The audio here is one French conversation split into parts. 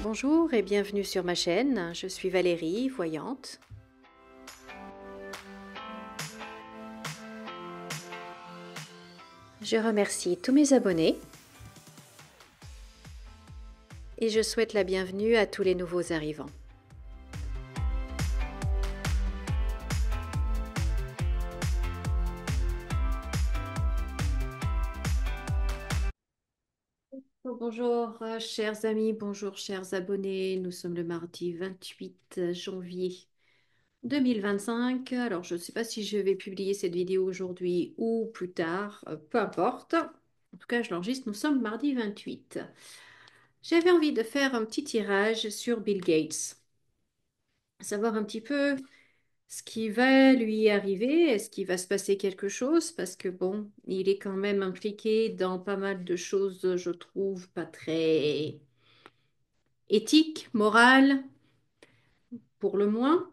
Bonjour et bienvenue sur ma chaîne, je suis Valérie, voyante. Je remercie tous mes abonnés et je souhaite la bienvenue à tous les nouveaux arrivants. Bonjour chers amis, bonjour chers abonnés, nous sommes le mardi 28 janvier 2025. Alors je ne sais pas si je vais publier cette vidéo aujourd'hui ou plus tard, peu importe. En tout cas je l'enregistre, nous sommes mardi 28. J'avais envie de faire un petit tirage sur Bill Gates, savoir un petit peu ce qui va lui arriver, est-ce qu'il va se passer quelque chose, parce que bon, il est quand même impliqué dans pas mal de choses, je trouve, pas très éthiques, morales, pour le moins.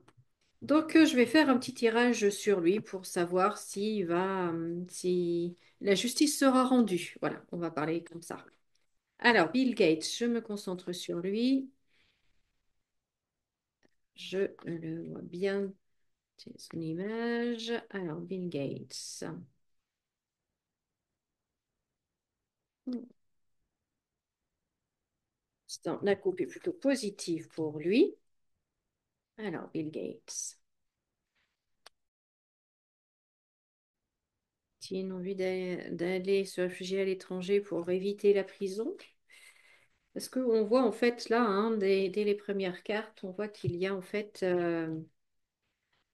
Donc, je vais faire un petit tirage sur lui pour savoir si la justice sera rendue. Voilà, on va parler comme ça. Alors, Bill Gates, je me concentre sur lui. Je le vois bien. C'est son image. Alors, Bill Gates. La coupe est plutôt positive pour lui. Alors, Bill Gates. A-t-il envie d'aller se réfugier à l'étranger pour éviter la prison? Parce qu'on voit en fait là, hein, dès les premières cartes, on voit qu'il y a en fait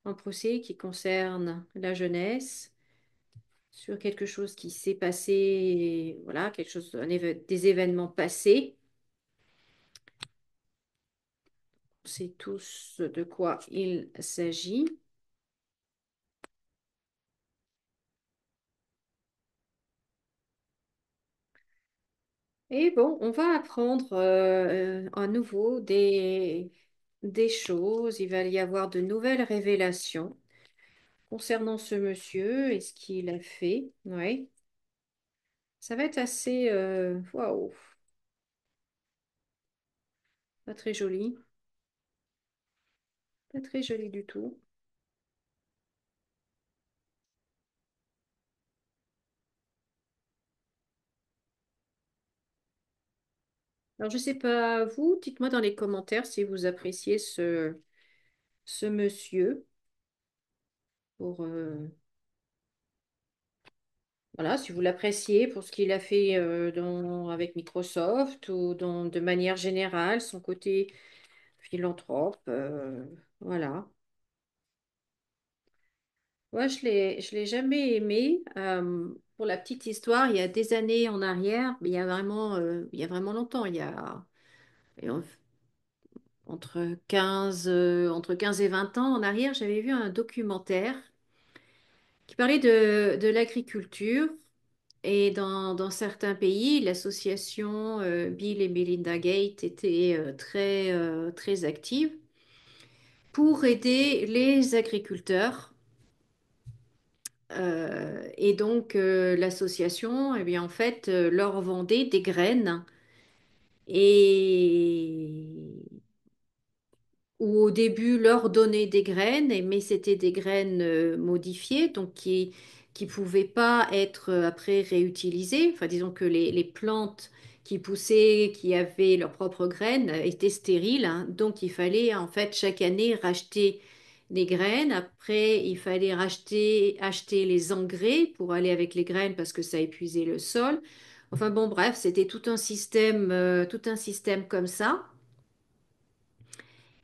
un procès qui concerne la jeunesse sur quelque chose qui s'est passé, voilà, quelque chose, des événements passés. On sait tous de quoi il s'agit. Et bon, on va apprendre à nouveau des choses. Il va y avoir de nouvelles révélations concernant ce monsieur et ce qu'il a fait. Ouais, ça va être assez, waouh, pas très joli, pas très joli du tout. Alors, je sais pas, vous, dites-moi dans les commentaires si vous appréciez ce monsieur pour, voilà, si vous l'appréciez pour ce qu'il a fait avec Microsoft ou de manière générale, son côté philanthrope, voilà. Moi, je l'ai jamais aimé. Pour la petite histoire, il y a des années en arrière, il y a vraiment longtemps, il y a entre 15 et 20 ans en arrière, j'avais vu un documentaire qui parlait de l'agriculture. Et dans certains pays, l'association Bill et Melinda Gates était très active pour aider les agriculteurs. Et donc, l'association, eh bien, en fait, leur vendait des graines et ou au début leur donner des graines, mais c'était des graines modifiées, donc qui pouvaient pas être après réutilisées. Enfin, disons que les plantes qui poussaient, qui avaient leurs propres graines, étaient stériles, hein. Donc il fallait en fait chaque année racheter des graines. Après, il fallait acheter les engrais pour aller avec les graines parce que ça épuisait le sol. Enfin bon, bref, c'était tout un système comme ça.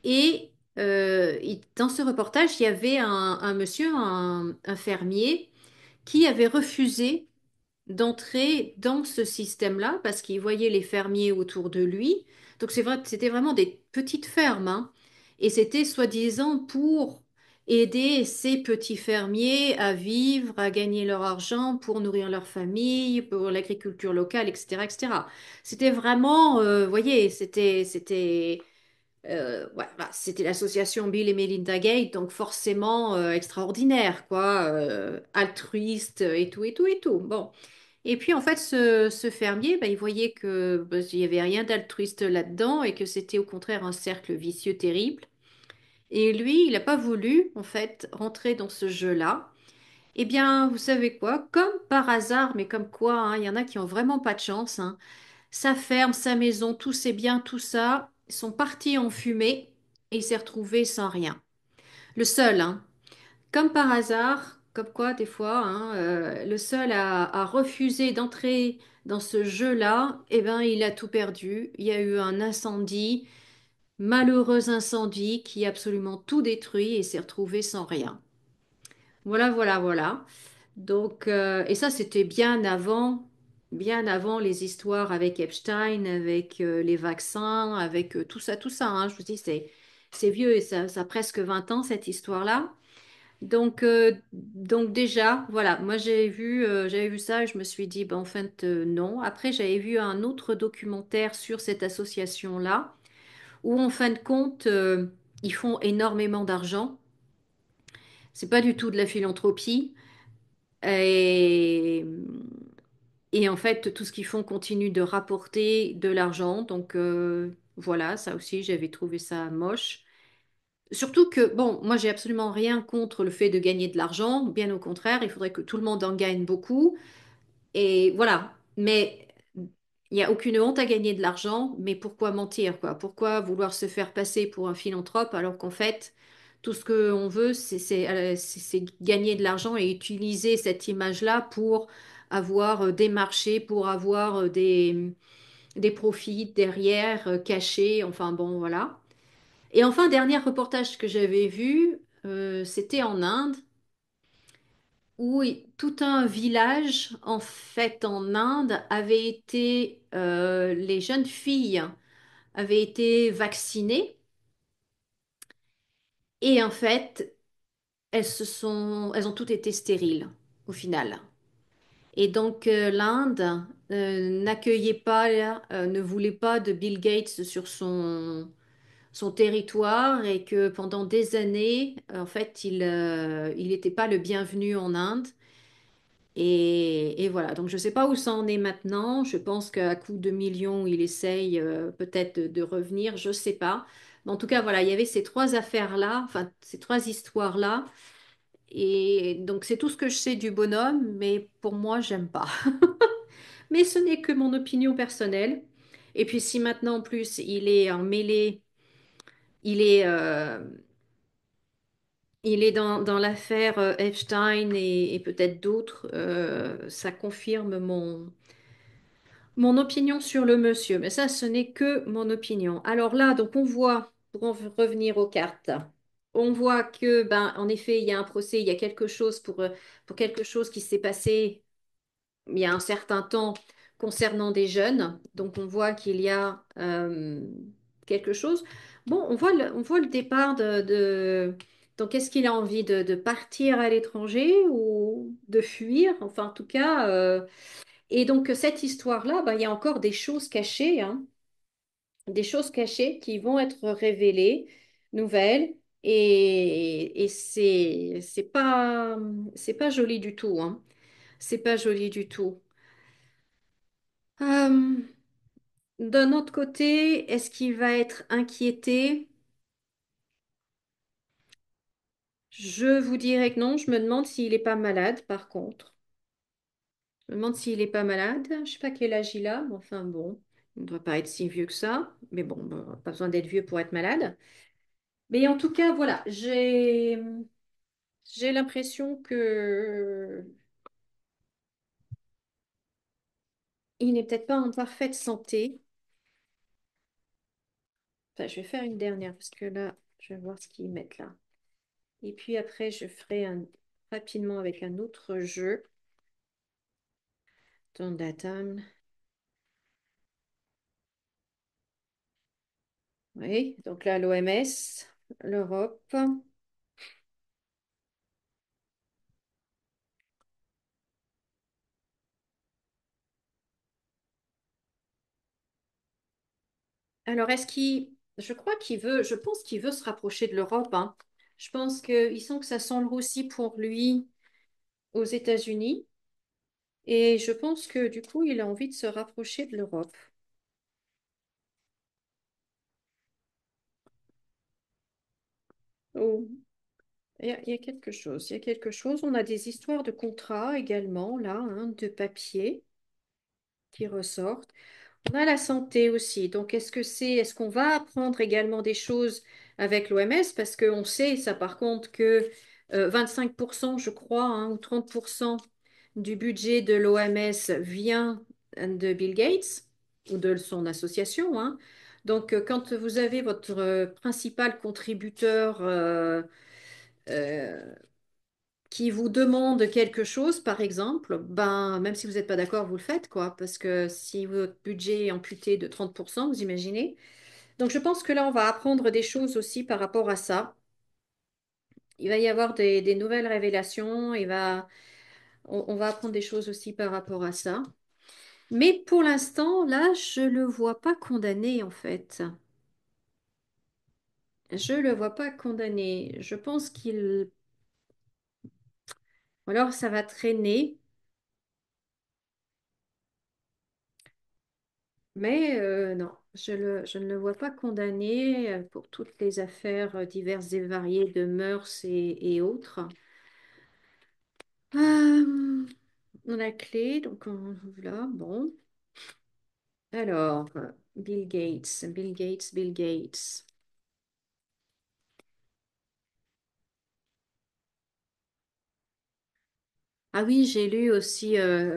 Et dans ce reportage, il y avait un monsieur, un fermier, qui avait refusé d'entrer dans ce système-là parce qu'il voyait les fermiers autour de lui. Donc c'est vrai, c'était vraiment des petites fermes, hein. Et c'était soi-disant pour aider ces petits fermiers à vivre, à gagner leur argent pour nourrir leur famille, pour l'agriculture locale, etc., etc. C'était vraiment, vous voyez, ouais, bah, c'était l'association Bill et Melinda Gates, donc forcément extraordinaire, quoi, altruiste et tout, et tout, et tout. Bon. Et puis en fait, ce fermier, bah, il voyait que bah, il n'y avait rien d'altruiste là-dedans et que c'était au contraire un cercle vicieux terrible. Et lui, il n'a pas voulu en fait rentrer dans ce jeu-là. Eh bien, vous savez quoi? Comme par hasard, mais comme quoi, hein, il y en a qui ont vraiment pas de chance, hein. Sa ferme, sa maison, tous ses biens, tout ça, sont partis en fumée et il s'est retrouvé sans rien. Le seul, hein. Comme par hasard, comme quoi des fois, hein, le seul à refuser d'entrer dans ce jeu-là, eh ben, il a tout perdu. Il y a eu un incendie, malheureux incendie qui a absolument tout détruit et s'est retrouvé sans rien. Voilà, voilà, voilà. Donc, et ça, c'était bien avant les histoires avec Epstein, avec les vaccins, avec tout ça, hein. Je vous dis, c'est vieux et ça a presque 20 ans, cette histoire-là. Donc déjà, voilà, moi j'avais vu ça et je me suis dit, ben, en fait, non. Après, j'avais vu un autre documentaire sur cette association-là, où en fin de compte, ils font énormément d'argent. C'est pas du tout de la philanthropie. Et, et en fait, tout ce qu'ils font continue de rapporter de l'argent. Donc voilà, ça aussi, j'avais trouvé ça moche. Surtout que, bon, moi, j'ai absolument rien contre le fait de gagner de l'argent. Bien au contraire, il faudrait que tout le monde en gagne beaucoup. Et voilà. Mais il n'y a aucune honte à gagner de l'argent. Mais pourquoi mentir, quoi? Pourquoi vouloir se faire passer pour un philanthrope alors qu'en fait, tout ce qu'on veut, c'est gagner de l'argent et utiliser cette image-là pour avoir des marchés, pour avoir des profits derrière, cachés. Enfin bon, voilà. Et enfin, dernier reportage que j'avais vu, c'était en Inde, où tout un village, en fait, en Inde, avait été, les jeunes filles avaient été vaccinées, et en fait, elles ont toutes été stériles, au final. Et donc, l'Inde, n'accueillait pas, ne voulait pas de Bill Gates sur son territoire et que pendant des années, en fait, il n'était pas le bienvenu en Inde. Et voilà, donc je ne sais pas où ça en est maintenant. Je pense qu'à coup de millions, il essaye peut-être de revenir, je ne sais pas. Mais en tout cas, voilà, il y avait ces trois affaires-là, enfin ces trois histoires-là. Et donc c'est tout ce que je sais du bonhomme, mais pour moi, j'aime pas. Mais ce n'est que mon opinion personnelle. Et puis si maintenant en plus il est en mêlée, il est, il est dans l'affaire Epstein et peut-être d'autres. Ça confirme mon opinion sur le monsieur. Mais ça, ce n'est que mon opinion. Alors là, donc on voit, pour en revenir aux cartes, on voit que, ben, en effet, il y a un procès, il y a quelque chose pour quelque chose qui s'est passé il y a un certain temps concernant des jeunes. Donc on voit qu'il y a quelque chose. Bon, on voit le départ donc est-ce qu'il a envie de partir à l'étranger ou de fuir? Enfin, en tout cas, et donc cette histoire-là, bah, il y a encore des choses cachées, hein, des choses cachées qui vont être révélées, nouvelles. Et c'est pas joli du tout, hein. C'est pas joli du tout. Euh, D'un autre côté, est-ce qu'il va être inquiété? Je vous dirais que non. Je me demande s'il n'est pas malade, par contre. Je me demande s'il n'est pas malade. Je ne sais pas quel âge il a, mais enfin bon, il ne doit pas être si vieux que ça. Mais bon, pas besoin d'être vieux pour être malade. Mais en tout cas, voilà, j'ai l'impression que il n'est peut-être pas en parfaite santé. Enfin, je vais faire une dernière parce que là, je vais voir ce qu'ils mettent là. Et puis après, je ferai rapidement avec un autre jeu. Ton datum. Oui, donc là, l'OMS, l'Europe. Alors, je crois qu'il veut, je pense qu'il veut se rapprocher de l'Europe, hein. Je pense qu'il sent que ça sent le roussi pour lui aux États-Unis. Et je pense que du coup, il a envie de se rapprocher de l'Europe. Oh, il y a quelque chose. Il y a quelque chose. On a des histoires de contrats également, là, hein, de papier qui ressortent. On a la santé aussi. Donc, est-ce qu'on va apprendre également des choses avec l'OMS? Parce qu'on sait, ça par contre, que 25%, je crois, hein, ou 30% du budget de l'OMS vient de Bill Gates ou de son association, hein. Donc, quand vous avez votre principal contributeur euh, qui vous demande quelque chose, par exemple, ben, même si vous n'êtes pas d'accord, vous le faites, quoi, parce que si votre budget est amputé de 30%, vous imaginez. Donc, je pense que là, on va apprendre des choses aussi par rapport à ça. Il va y avoir des nouvelles révélations, on va apprendre des choses aussi par rapport à ça. Mais pour l'instant, là, je le vois pas condamné, en fait. Je le vois pas condamné. Je pense qu'il... Ou alors, ça va traîner. Mais non, je ne le vois pas condamné pour toutes les affaires diverses et variées de mœurs et autres. La clé, donc voilà, bon. Alors, Bill Gates, Bill Gates, Bill Gates. Ah oui, j'ai lu aussi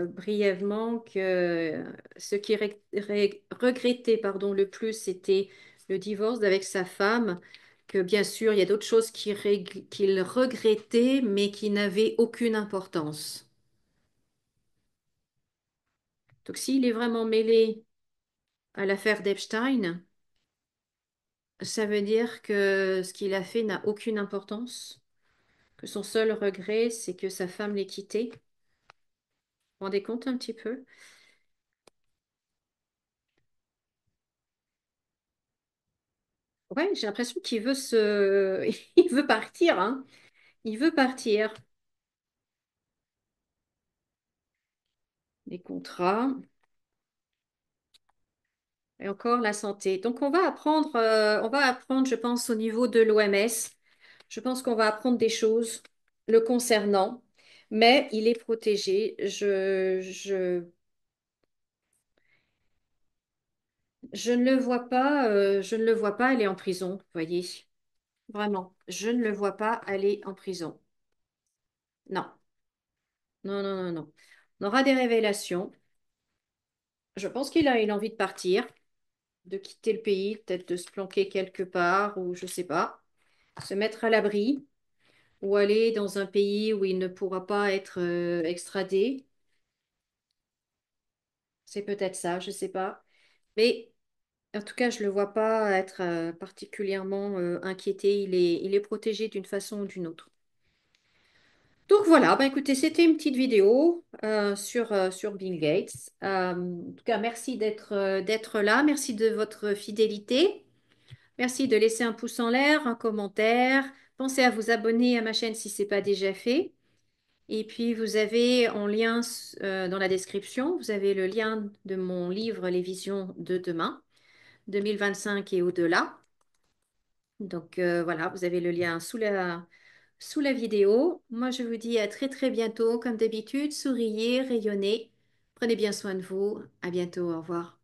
brièvement que ce qui regrettait pardon, le plus, c'était le divorce avec sa femme, que bien sûr, il y a d'autres choses qu'il regrettait, mais qui n'avaient aucune importance. Donc s'il est vraiment mêlé à l'affaire d'Epstein, ça veut dire que ce qu'il a fait n'a aucune importance, que son seul regret, c'est que sa femme l'ait quitté. Vous vous rendez compte un petit peu? Ouais, j'ai l'impression qu'il veut il veut partir, hein. Il veut partir. Les contrats et encore la santé. Donc on va apprendre, je pense, au niveau de l'OMS. Je pense qu'on va apprendre des choses le concernant, mais il est protégé. Je ne le vois pas, je ne le vois pas aller en prison, vous voyez. Vraiment, je ne le vois pas aller en prison. Non, non, non, non, non. On aura des révélations. Je pense il a envie de partir, de quitter le pays, peut-être de se planquer quelque part ou je sais pas, se mettre à l'abri ou aller dans un pays où il ne pourra pas être extradé. C'est peut-être ça, je sais pas. Mais en tout cas, je le vois pas être particulièrement inquiété. Il est protégé d'une façon ou d'une autre. Donc voilà, bah écoutez, c'était une petite vidéo sur Bill Gates. En tout cas, merci d'être là. Merci de votre fidélité. Merci de laisser un pouce en l'air, un commentaire. Pensez à vous abonner à ma chaîne si ce n'est pas déjà fait. Et puis, vous avez en lien dans la description, vous avez le lien de mon livre Les visions de demain, 2025 et au-delà. Donc voilà, vous avez le lien sous la vidéo. Moi, je vous dis à très très bientôt. Comme d'habitude, souriez, rayonnez. Prenez bien soin de vous. À bientôt. Au revoir.